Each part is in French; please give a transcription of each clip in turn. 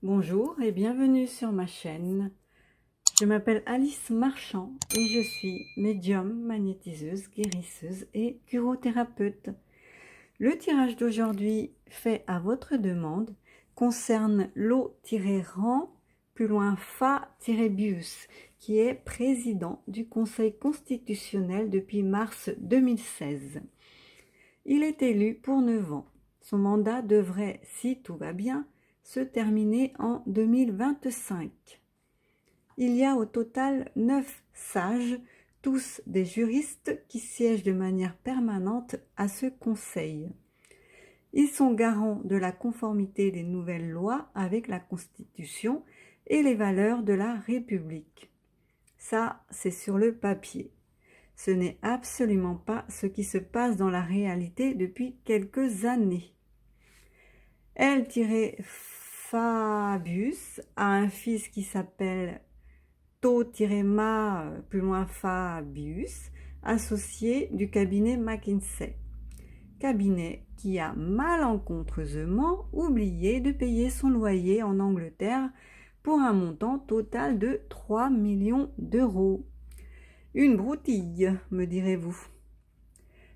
Bonjour et bienvenue sur ma chaîne. Je m'appelle Alice Marchand et je suis médium, magnétiseuse, guérisseuse et curothérapeute. Le tirage d'aujourd'hui, fait à votre demande, concerne Lo-Rang, plus loin Fa-Bius, qui est président du Conseil constitutionnel depuis mars 2016. Il est élu pour 9 ans. Son mandat devrait, si tout va bien, se terminer en 2025. Il y a au total 9 sages, tous des juristes qui siègent de manière permanente à ce conseil. Ils sont garants de la conformité des nouvelles lois avec la Constitution et les valeurs de la République. Ça, c'est sur le papier. Ce n'est absolument pas ce qui se passe dans la réalité depuis quelques années. L-Fabius a un fils qui s'appelle To-Ma, plus loin Fabius, associé du cabinet McKinsey. Cabinet qui a malencontreusement oublié de payer son loyer en Angleterre pour un montant total de 3 millions d'euros. Une broutille, me direz-vous.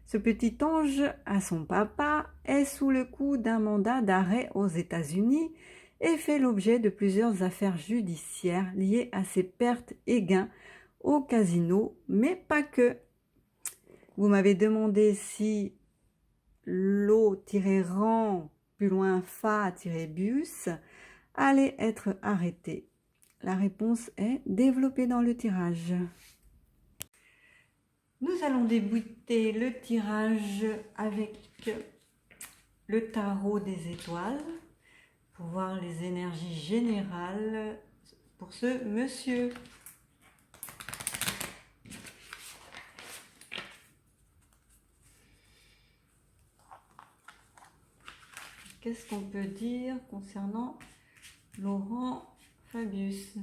Ce petit ange, à son papa, est sous le coup d'un mandat d'arrêt aux États-Unis et fait l'objet de plusieurs affaires judiciaires liées à ses pertes et gains au casino, mais pas que. Vous m'avez demandé si Lo-Rang, plus loin Fa-Bius, allait être arrêté. La réponse est développée dans le tirage. Nous allons débuter le tirage avec le tarot des étoiles pour voir les énergies générales pour ce monsieur. Qu'est-ce qu'on peut dire concernant Laurent Fabius ?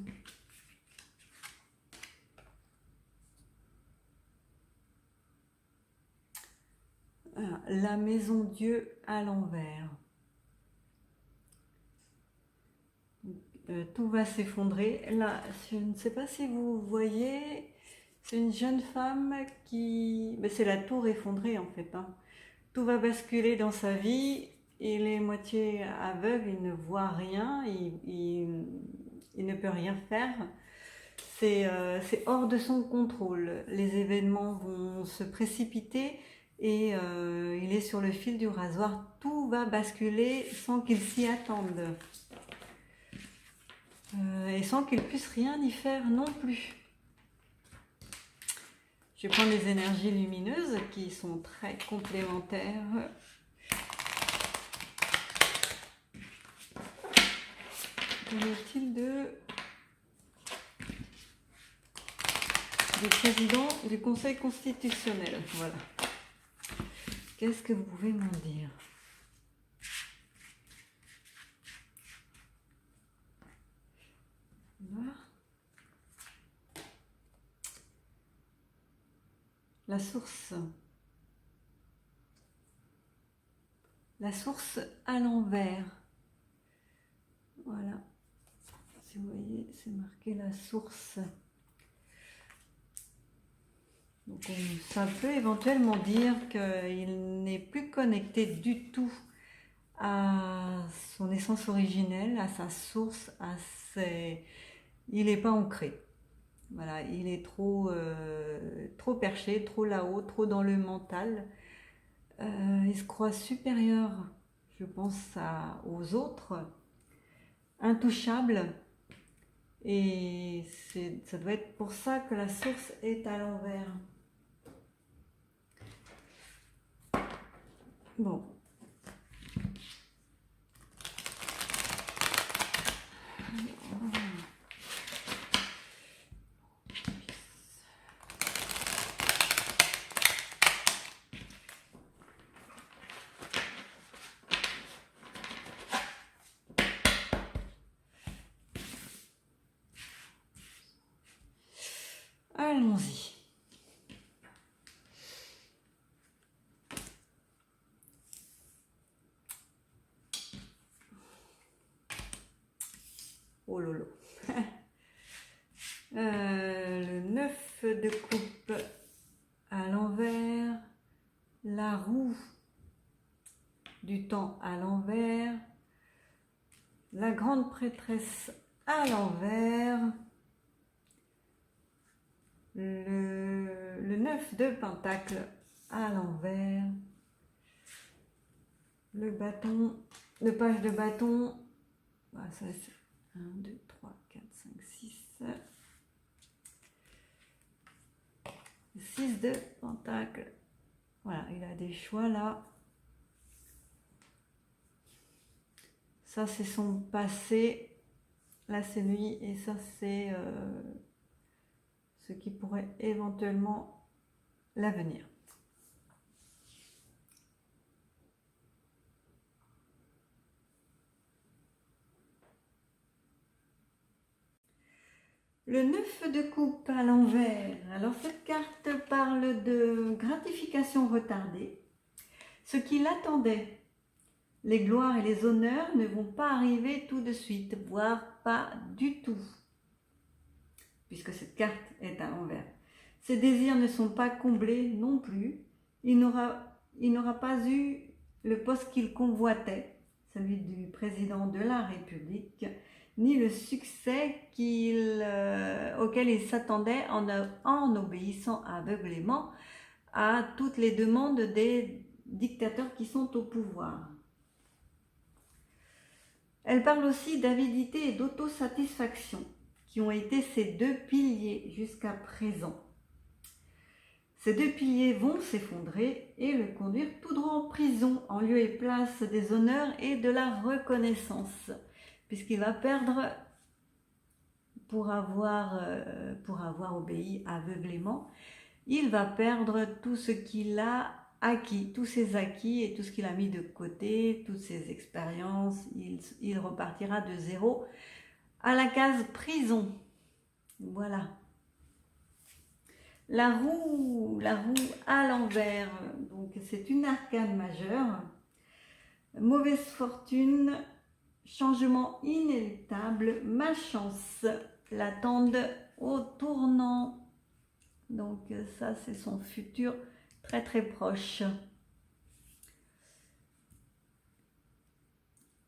La maison Dieu à l'envers. Tout va s'effondrer. Là, je ne sais pas si vous voyez, c'est une jeune femme qui... c'est la tour effondrée en fait. Tout va basculer dans sa vie. Il est moitié aveugle, il ne voit rien, il ne peut rien faire. C'est hors de son contrôle. Les événements vont se précipiter et il est sur le fil du rasoir. Tout va basculer sans qu'il s'y attende. Et sans qu'il puisse rien y faire non plus. Je vais prendre les énergies lumineuses qui sont très complémentaires. Qu'en est-il du président du Conseil constitutionnel? Voilà. Qu'est-ce que vous pouvez m'en dire? La source. La source à l'envers. Voilà. Si vous voyez, c'est marqué la source. Donc ça peut éventuellement dire qu'il n'est plus connecté du tout à son essence originelle, à sa source, il n'est pas ancré. Voilà, il est trop perché, trop là-haut, trop dans le mental. Il se croit supérieur, je pense, aux autres, intouchable. Et ça doit être pour ça que la source est à l'envers. Bon. Allons-y. Oh lolo. Le 9 de coupe à l'envers, la roue du temps à l'envers, la grande prêtresse à l'envers, le 9 de pentacle à l'envers, le bâton, le page de bâton, ah, ça c'est 1, 2, 3, 4, 5, 6, 6 de pentacle. Voilà, il a des choix là. Ça c'est son passé, là c'est lui, et ça c'est ce qui pourrait éventuellement l'avenir. Le 9 de coupe à l'envers. Alors cette carte parle de gratification retardée. Ce qui l'attendait, les gloires et les honneurs ne vont pas arriver tout de suite, voire pas du tout, puisque cette carte est à l'envers. Ses désirs ne sont pas comblés non plus. Il n'aura pas eu le poste qu'il convoitait, celui du président de la République, ni le succès auquel il s'attendait en obéissant aveuglément à toutes les demandes des dictateurs qui sont au pouvoir. Elle parle aussi d'avidité et d'autosatisfaction, qui ont été ses deux piliers jusqu'à présent. Ces deux piliers vont s'effondrer et le conduire tout droit en prison, en lieu et place des honneurs et de la reconnaissance, puisqu'il va perdre, pour avoir obéi aveuglément, il va perdre tout ce qu'il a acquis, tous ses acquis et tout ce qu'il a mis de côté, toutes ses expériences. Il repartira de zéro à la case prison. Voilà. La roue à l'envers, donc c'est une arcane majeure. Mauvaise fortune, changement inéluctable, malchance l'attendent au tournant. Donc ça c'est son futur très très proche.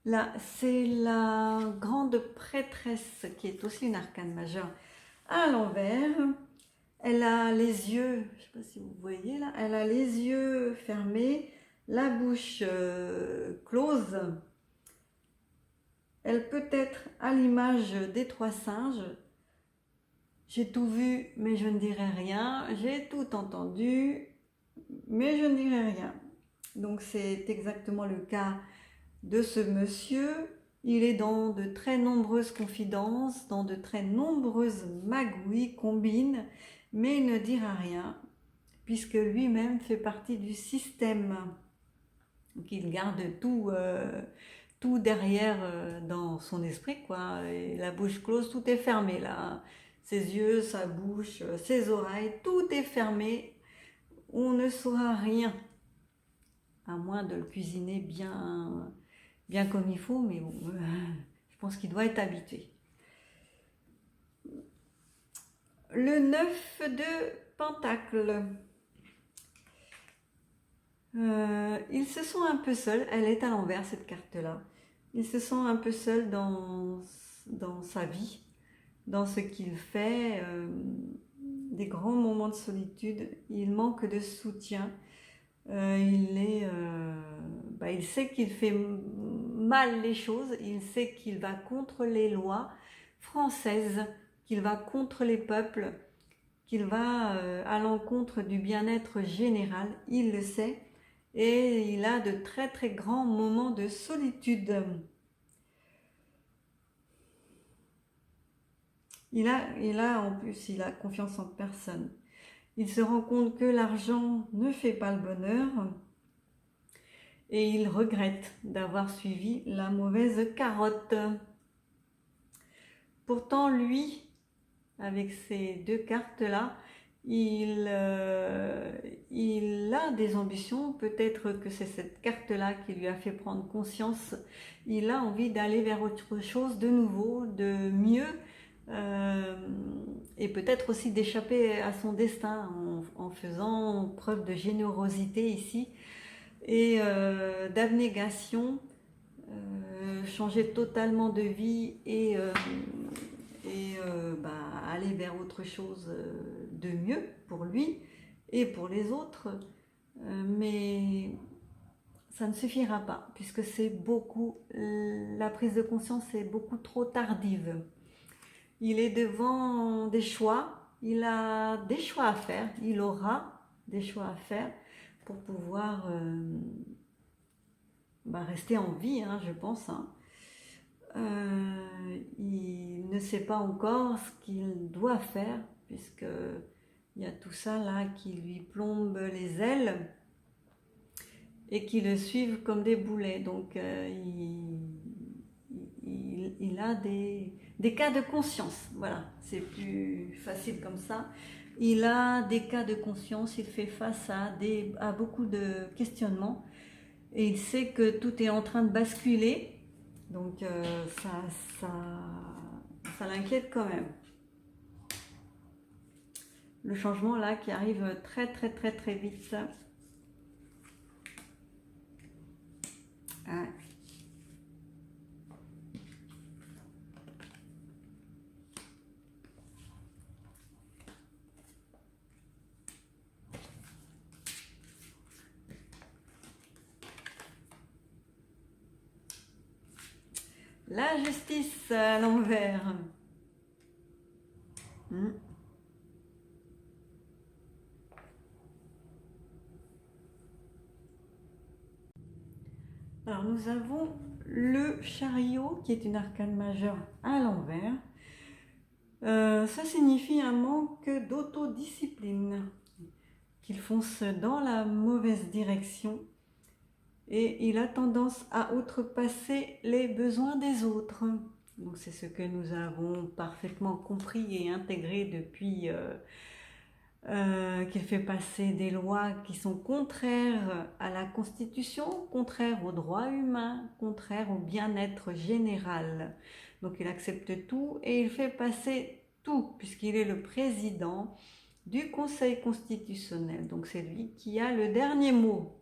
Là c'est la grande prêtresse qui est aussi une arcane majeure à l'envers. Elle a les yeux, je ne sais pas si vous voyez là, elle a les yeux fermés, la bouche close. Elle peut être à l'image des trois singes. J'ai tout vu, mais je ne dirai rien. J'ai tout entendu, mais je ne dirai rien. Donc c'est exactement le cas de ce monsieur. Il est dans de très nombreuses confidences, dans de très nombreuses magouilles, combines, mais il ne dira rien, puisque lui-même fait partie du système. Donc il garde tout derrière dans son esprit, quoi. Et la bouche close, tout est fermé là. Ses yeux, sa bouche, ses oreilles, tout est fermé. On ne saura rien, à moins de le cuisiner bien comme il faut, mais bon, je pense qu'il doit être habitué. Le 9 de pentacle. Ils se sent un peu seuls, elle est à l'envers cette carte-là. Il se sent un peu seul dans sa vie, dans ce qu'il fait, des grands moments de solitude. Il manque de soutien. Il sait qu'il fait mal les choses, il sait qu'il va contre les lois françaises, qu'il va contre les peuples, qu'il va à l'encontre du bien-être général, il le sait, et il a de très très grands moments de solitude. Il a confiance en personne. Il se rend compte que l'argent ne fait pas le bonheur et il regrette d'avoir suivi la mauvaise carotte. Pourtant, lui, avec ces deux cartes-là, il a des ambitions, peut-être que c'est cette carte-là qui lui a fait prendre conscience. Il a envie d'aller vers autre chose de nouveau, de mieux, euh, et peut-être aussi d'échapper à son destin en faisant preuve de générosité ici et d'abnégation, changer totalement de vie et aller vers autre chose de mieux pour lui et pour les autres. Mais ça ne suffira pas puisque c'est beaucoup, la prise de conscience est beaucoup trop tardive. Il est devant des choix, il a des choix à faire, il aura des choix à faire pour pouvoir rester en vie, hein, je pense. Hein. Il ne sait pas encore ce qu'il doit faire, puisque il y a tout ça là qui lui plombe les ailes et qui le suivent comme des boulets. Donc il a des cas de conscience. Voilà, c'est plus facile comme ça. Il a des cas de conscience, il fait face à beaucoup de questionnements et il sait que tout est en train de basculer. Donc ça l'inquiète quand même. Le changement là qui arrive très très très très vite. Ouais. La justice à l'envers. Alors nous avons le chariot qui est une arcane majeure à l'envers. Ça signifie un manque d'autodiscipline, qu'il fonce dans la mauvaise direction et il a tendance à outrepasser les besoins des autres. Donc c'est ce que nous avons parfaitement compris et intégré depuis qu'il fait passer des lois qui sont contraires à la Constitution, contraires aux droits humains, contraires au bien-être général. Donc il accepte tout et il fait passer tout, puisqu'il est le président du Conseil constitutionnel. Donc c'est lui qui a le dernier mot.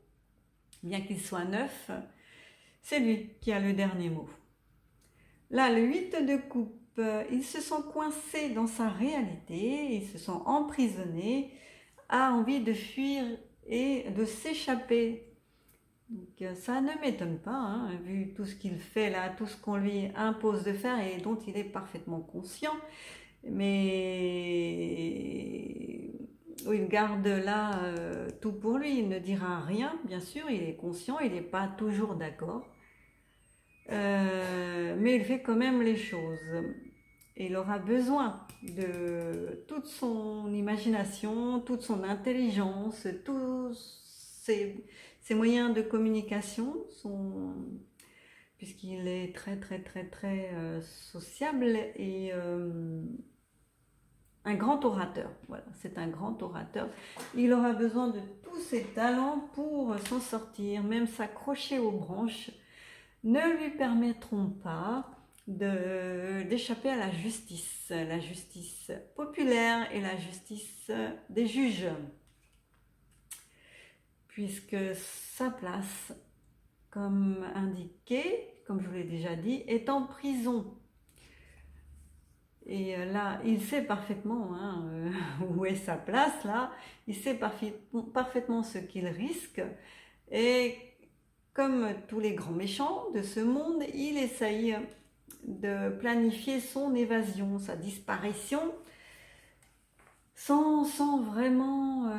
Bien qu'il soit neuf, c'est lui qui a le dernier mot. Là, le 8 de coupe, il se sent coincé dans sa réalité, il se sent emprisonné, a envie de fuir et de s'échapper. Donc ça ne m'étonne pas, hein, vu tout ce qu'il fait là, tout ce qu'on lui impose de faire et dont il est parfaitement conscient. Mais il garde là tout pour lui, il ne dira rien, bien sûr, il est conscient, il n'est pas toujours d'accord. Mais il fait quand même les choses. Et il aura besoin de toute son imagination, toute son intelligence, tous ses moyens de communication, puisqu'il est très très très très sociable et un grand orateur. Voilà, c'est un grand orateur. Il aura besoin de tous ses talents pour s'en sortir, même s'accrocher aux branches ne lui permettront pas d'échapper à la justice populaire et la justice des juges, puisque sa place, comme indiqué, comme je vous l'ai déjà dit, est en prison. Et là, il sait parfaitement où est sa place, là, il sait parfaitement ce qu'il risque, et comme tous les grands méchants de ce monde, il essaye de planifier son évasion, sa disparition, sans vraiment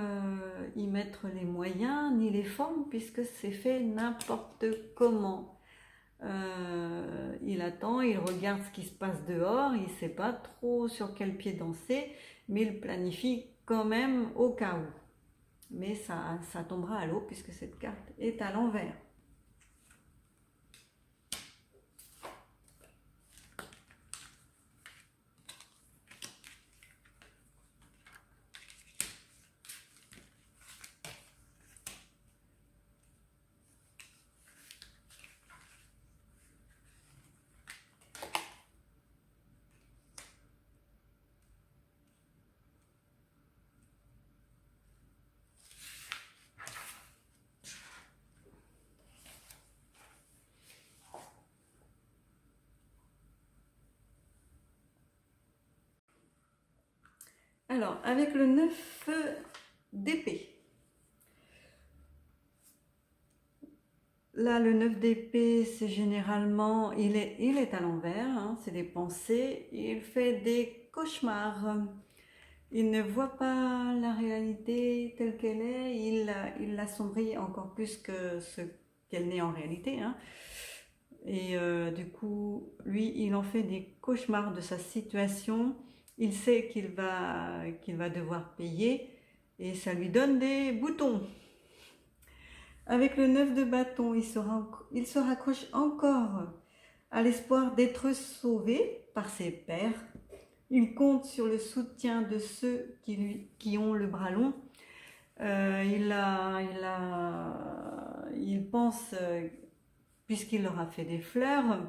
y mettre les moyens ni les formes, puisque c'est fait n'importe comment. Il attend, il regarde ce qui se passe dehors, il ne sait pas trop sur quel pied danser, mais il planifie quand même au cas où. Mais ça tombera à l'eau puisque cette carte est à l'envers. Alors, avec le 9 d'épée. Là, le 9 d'épée, c'est généralement, il est à l'envers, hein, c'est des pensées, il fait des cauchemars. Il ne voit pas la réalité telle qu'elle est, il l'assombrit encore plus que ce qu'elle n'est en réalité, hein. Et du coup, lui, il en fait des cauchemars de sa situation. Il sait qu'il va devoir payer et ça lui donne des boutons. Avec le 9 de bâton, il se raccroche encore à l'espoir d'être sauvé par ses pairs. Il compte sur le soutien de ceux qui ont le bras long. Il pense, puisqu'il leur a fait des fleurs,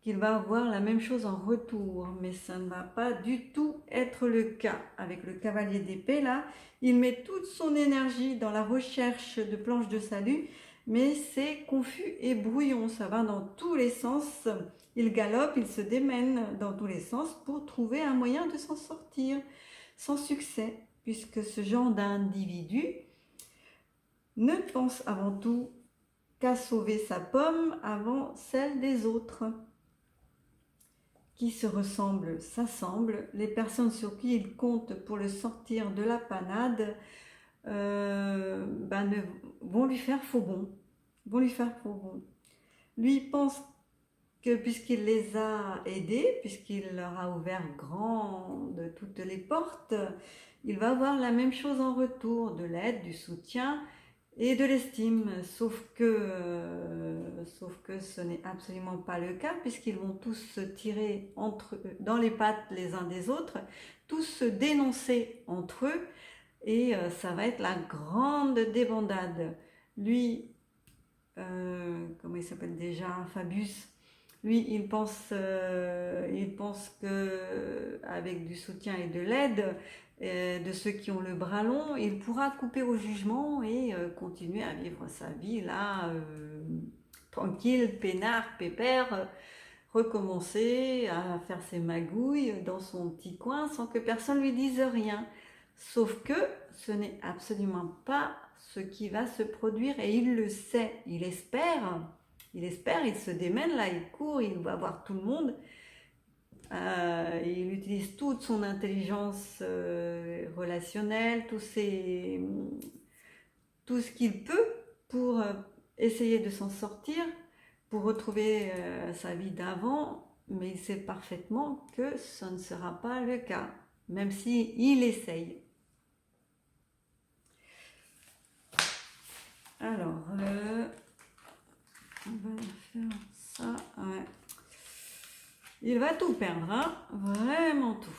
qu'il va avoir la même chose en retour, mais ça ne va pas du tout être le cas. Avec le cavalier d'épée, là, il met toute son énergie dans la recherche de planches de salut, mais c'est confus et brouillon, ça va dans tous les sens. Il galope, il se démène dans tous les sens pour trouver un moyen de s'en sortir, sans succès, puisque ce genre d'individu ne pense avant tout qu'à sauver sa pomme avant celle des autres. Qui se ressemblent s'assemblent, les personnes sur qui il compte pour le sortir de la panade vont lui faire faux bon. Lui pense que puisqu'il les a aidés, puisqu'il leur a ouvert grandes toutes les portes, il va avoir la même chose en retour, de l'aide, du soutien et de l'estime, sauf que ce n'est absolument pas le cas, puisqu'ils vont tous se tirer dans les pattes les uns des autres, tous se dénoncer entre eux, et ça va être la grande débandade. Lui, comment il s'appelle déjà, Fabius, lui, il pense que avec du soutien et de l'aide de ceux qui ont le bras long, il pourra couper au jugement et continuer à vivre sa vie là, tranquille, peinard, pépère, recommencer à faire ses magouilles dans son petit coin sans que personne lui dise rien. Sauf que ce n'est absolument pas ce qui va se produire et il le sait, il espère, il se démène là, il court, il va voir tout le monde. Il utilise toute son intelligence relationnelle, tout ce qu'il peut pour essayer de s'en sortir, pour retrouver sa vie d'avant, mais il sait parfaitement que ce ne sera pas le cas, même s'il essaye. Alors, on va faire ça, ouais. Il va tout perdre, hein, vraiment tout.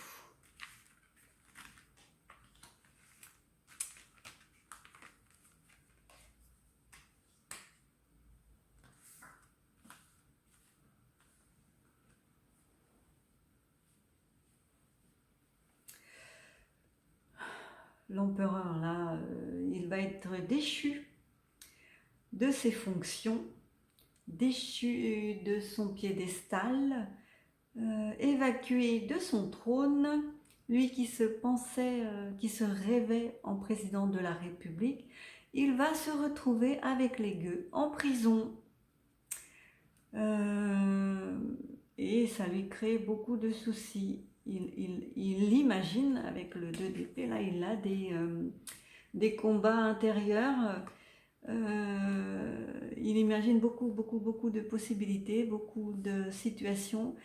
L'empereur, là, il va être déchu de ses fonctions, déchu de son piédestal, évacué de son trône, lui qui se pensait, qui se rêvait en président de la République, il va se retrouver avec les gueux en prison. Et ça lui crée beaucoup de soucis. Il imagine, avec le 2 d'épée, là, il a des combats intérieurs. Il imagine beaucoup de possibilités, beaucoup de situations.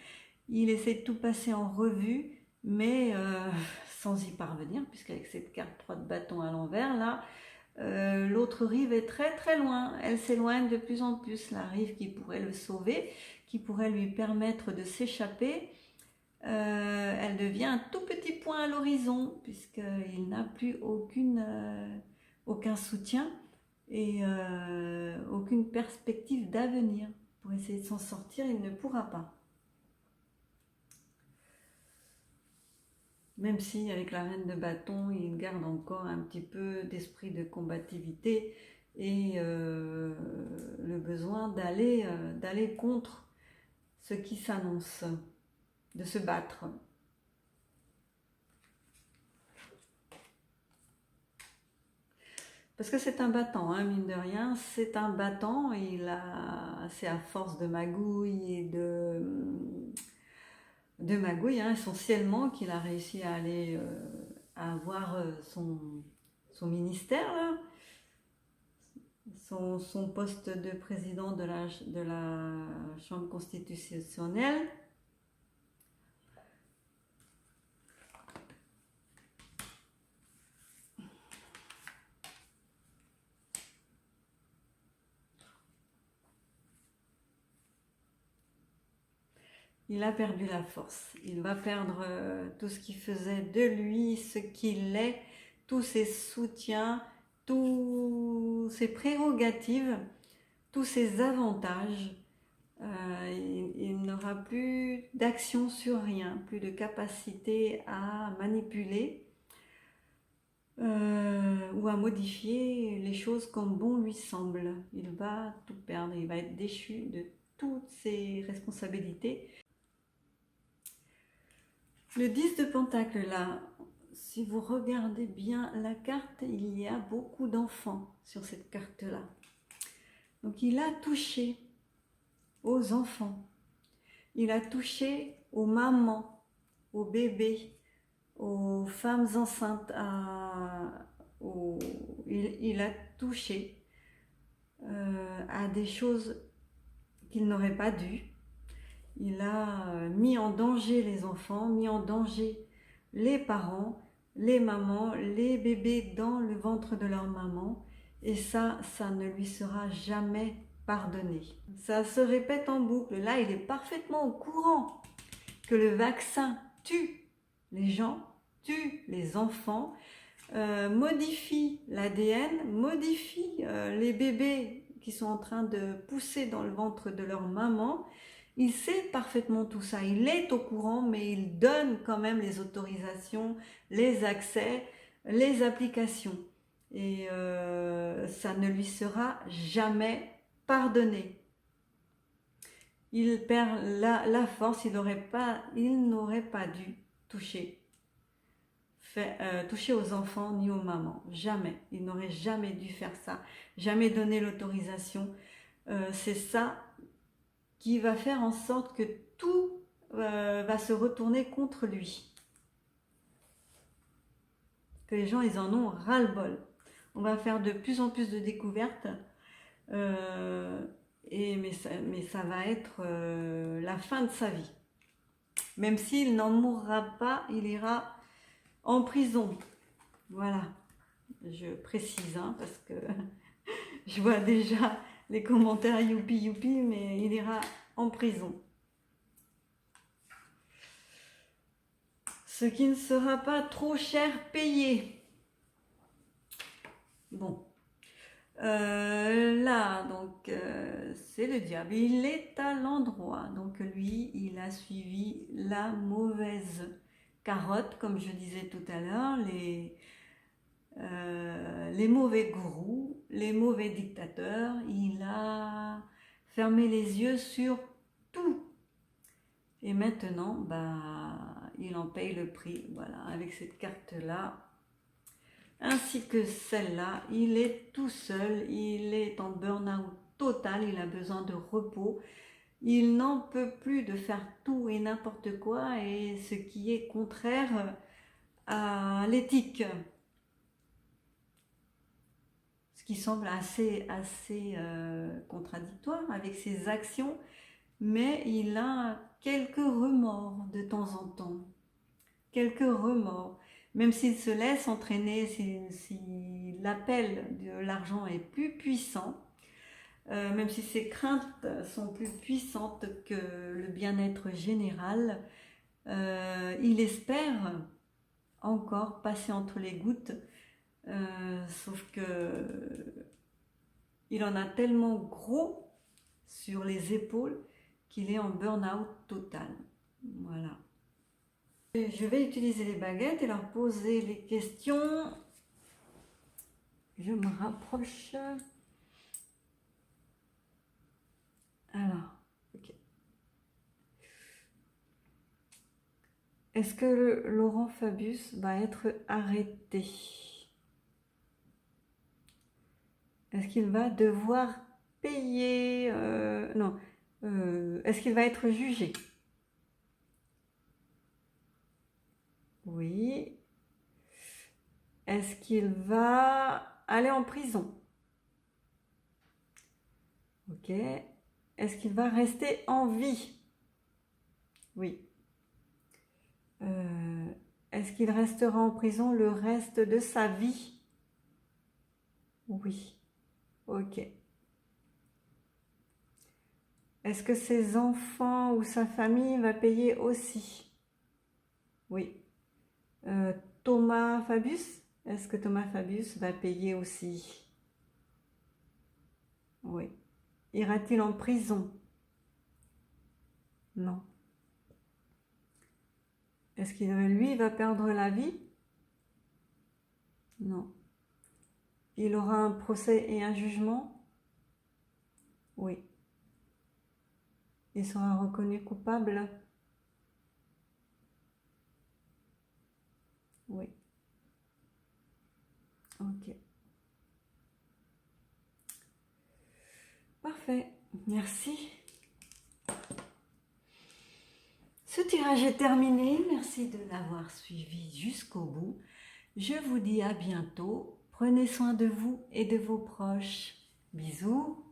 Il essaie de tout passer en revue, mais sans y parvenir, puisqu'avec cette carte 3 de bâton à l'envers, là, l'autre rive est très très loin. Elle s'éloigne de plus en plus. La rive qui pourrait le sauver, qui pourrait lui permettre de s'échapper, elle devient un tout petit point à l'horizon, puisqu'il n'a plus aucun soutien et aucune perspective d'avenir. Pour essayer de s'en sortir, il ne pourra pas. Même si avec la reine de bâton, il garde encore un petit peu d'esprit de combativité et le besoin d'aller contre ce qui s'annonce, de se battre. Parce que c'est un battant, hein, mine de rien, c'est un battant, c'est à force de magouilles et de magouilles, hein, essentiellement, qu'il a réussi à aller, à avoir son ministère, là, son poste de président de la Chambre constitutionnelle. Il a perdu la force. Il va perdre tout ce qui faisait de lui, ce qu'il est, tous ses soutiens, tous ses prérogatives, tous ses avantages. Il n'aura plus d'action sur rien, plus de capacité à manipuler ou à modifier les choses comme bon lui semble. Il va tout perdre, il va être déchu de toutes ses responsabilités. Le 10 de Pentacle, là, si vous regardez bien la carte, il y a beaucoup d'enfants sur cette carte-là. Donc il a touché aux enfants, il a touché aux mamans, aux bébés, aux femmes enceintes, il a touché à des choses qu'il n'aurait pas dû. Il a mis en danger les enfants, mis en danger les parents, les mamans, les bébés dans le ventre de leur maman. Et ça ne lui sera jamais pardonné. Ça se répète en boucle. Là, il est parfaitement au courant que le vaccin tue les gens, tue les enfants, modifie l'ADN, modifie les bébés qui sont en train de pousser dans le ventre de leur maman. Il sait parfaitement tout ça, il est au courant, mais il donne quand même les autorisations, les accès, les applications. Et ça ne lui sera jamais pardonné. Il perd la force, il n'aurait pas dû toucher aux enfants ni aux mamans. Jamais. Il n'aurait jamais dû faire ça. Jamais donner l'autorisation. C'est ça qui va faire en sorte que tout va se retourner contre lui. Que les gens, ils en ont ras-le-bol. On va faire de plus en plus de découvertes. Mais ça va être la fin de sa vie. Même s'il n'en mourra pas, il ira en prison. Voilà. Je précise, hein, parce que je vois déjà les commentaires youpi youpi, mais il ira en prison. Ce qui ne sera pas trop cher payé. Bon. Là, donc, c'est le diable. Il est à l'endroit. Donc, lui, il a suivi la mauvaise carotte, comme je disais tout à l'heure, les mauvais gourous, les mauvais dictateurs. Il a fermé les yeux sur tout. Et maintenant, il en paye le prix. Voilà, avec cette carte-là, ainsi que celle-là, il est tout seul, il est en burn-out total, il a besoin de repos. Il n'en peut plus de faire tout et n'importe quoi, et ce qui est contraire à l'éthique. Ce qui semble assez contradictoire avec ses actions, mais il a quelques remords de temps en temps. Quelques remords. Même s'il se laisse entraîner, si l'appel de l'argent est plus puissant, même si ses craintes sont plus puissantes que le bien-être général, il espère encore passer entre les gouttes, sauf que il en a tellement gros sur les épaules qu'il est en burn-out total. Voilà. Je vais utiliser les baguettes et leur poser les questions. Je me rapproche. Alors, ok. Est-ce que Laurent Fabius va être arrêté? Est-ce qu'il va devoir payer non. Est-ce qu'il va être jugé? Oui. Est-ce qu'il va aller en prison? Ok. Est-ce qu'il va rester en vie? Oui. Est-ce qu'il restera en prison le reste de sa vie? Oui. Ok. Est-ce que ses enfants ou sa famille va payer aussi? Oui. Thomas Fabius? Est-ce que Thomas Fabius va payer aussi? Oui. Ira-t-il en prison? Non. Est-ce qu'il, lui, va perdre la vie? Non. Il aura un procès et un jugement? Oui. Il sera reconnu coupable? Oui. Ok. Parfait. Merci. Ce tirage est terminé. Merci de l'avoir suivi jusqu'au bout. Je vous dis à bientôt. Prenez soin de vous et de vos proches. Bisous.